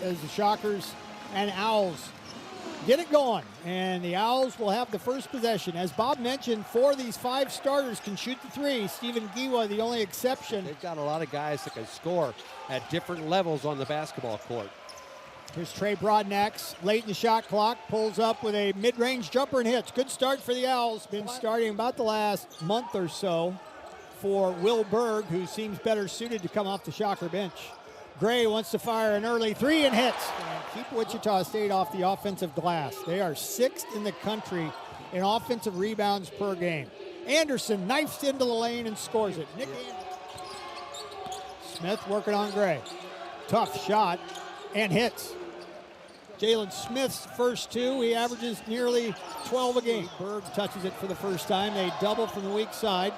as the Shockers and Owls get it going. And the Owls will have the first possession. As Bob mentioned, 4 of these 5 starters can shoot the 3. Stephen Giwa, the only exception. They've got a lot of guys that can score at different levels on the basketball court. Here's Trey Broadnax, late in the shot clock, pulls up with a mid-range jumper and hits. Good start for the Owls. Been starting about the last month or so for Will Berg, who seems better suited to come off the Shocker bench. Gray wants to fire an early 3 and hits. And keep Wichita State off the offensive glass. They are 6th in the country in offensive rebounds per game. Anderson knifes into the lane and scores it. Nick Smith working on Gray. Tough shot and hits. Jalen Smith's first 2, he averages nearly 12 a game. Berg touches it for the first time. They double from the weak side.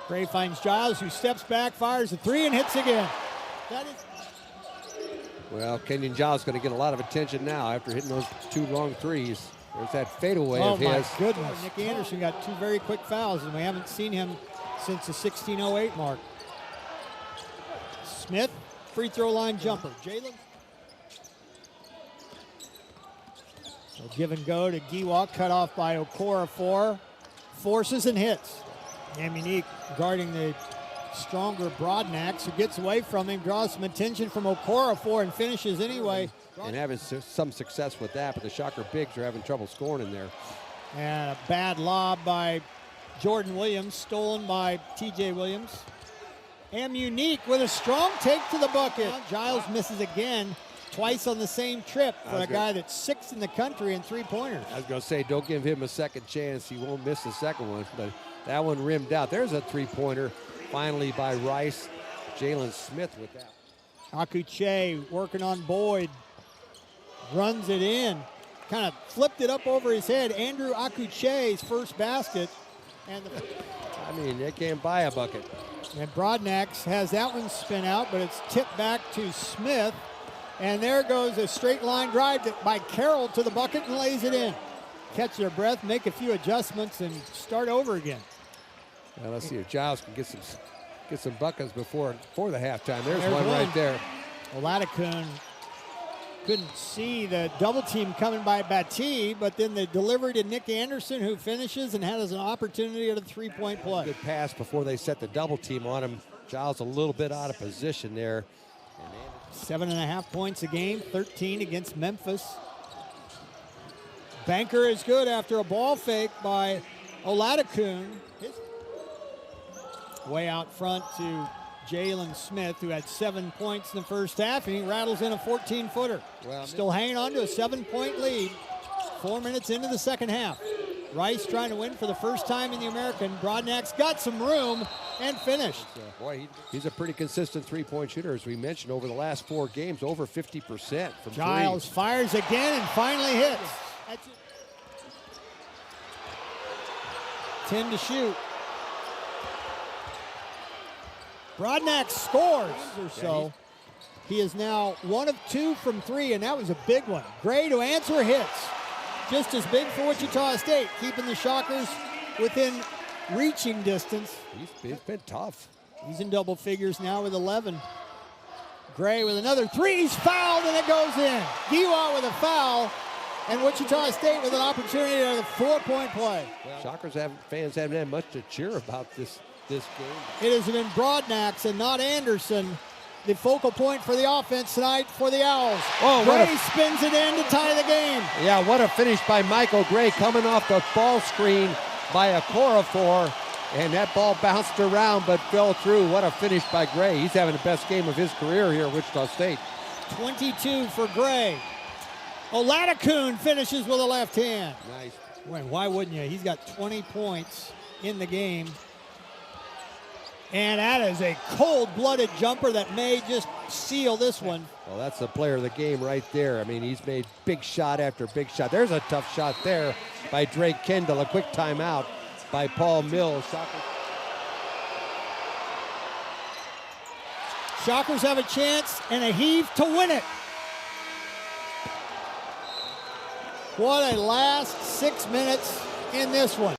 Gray finds Giles, who steps back, fires a 3 and hits again. Well, Kenyon Giles is going to get a lot of attention now after hitting those 2 long threes. There's that fadeaway of his. Oh, my goodness. Nick Anderson got 2 very quick fouls, and we haven't seen him since the 16:08 mark. Smith, free throw line jumper. Jalen. So give and go to Giwa, cut off by Okorafor. Forces and hits. Amunique guarding the stronger Broadnax, who gets away from him, draws some attention from Okorafor and finishes anyway. And having some success with that, but the Shocker bigs are having trouble scoring in there. And a bad lob by Jordan Williams, stolen by TJ Williams. Amunique with a strong take to the bucket. Giles misses again, twice on the same trip for a guy that's 6th in the country in 3-pointers. I was going to say, don't give him a second chance. He won't miss the second one, but that one rimmed out. There's a 3-pointer finally by Rice. Jalen Smith with that. Akuche working on Boyd. Runs it in. Kind of flipped it up over his head. Andrew Akuche's first basket. I mean, they can't buy a bucket. And Broadnax has that one spin out, but it's tipped back to Smith. And there goes a straight line drive by Carroll to the bucket and lays it in. Catch their breath, make a few adjustments, and start over again. Well, let's see if Giles can get some buckets before the halftime. There's one right there. Oladokun couldn't see the double team coming by Battie, but then they delivered to Nick Anderson, who finishes and has an opportunity at a 3-point play. Good pass before they set the double team on him. Giles a little bit out of position there. 7.5 points a game, 13 against Memphis. Banker is good after a ball fake by Oladokun. Way out front to Jalen Smith, who had 7 points in the first half, and he rattles in a 14-footer. Well, still hanging on to a 7-point lead. 4 minutes into the second half. Rice trying to win for the first time in the American. Broadnax got some room and finished. Boy, he's a pretty consistent 3-point shooter, as we mentioned, over the last 4 games, over 50% from Giles three. Fires again and finally hits. 10 to shoot. Broadnax scores or so. He is now 1 of 2 from 3, and that was a big one. Gray to answer hits. Just as big for Wichita State, keeping the Shockers within reaching distance. He's been tough. He's in double figures now with 11. Gray with another 3. He's fouled, and it goes in. Giwa with a foul, and Wichita State with an opportunity at a 4-point play. Well, Shockers fans haven't had much to cheer about this game. It has been Broadnax and not Anderson, the focal point for the offense tonight for the Owls. Oh, Gray spins it in to tie the game. Yeah, what a finish by Michael Gray, coming off the ball screen by Okorafor, and that ball bounced around but fell through. What a finish by Gray. He's having the best game of his career here at Wichita State. 22 for Gray. Oladokun finishes with a left hand. Nice. Why wouldn't you? He's got 20 points in the game. And that is a cold-blooded jumper that may just seal this one. Well, that's the player of the game right there. I mean, he's made big shot after big shot. There's a tough shot there by Drake Kendall. A quick timeout by Paul Mills. Shockers have a chance and a heave to win it. What a last 6 minutes in this one.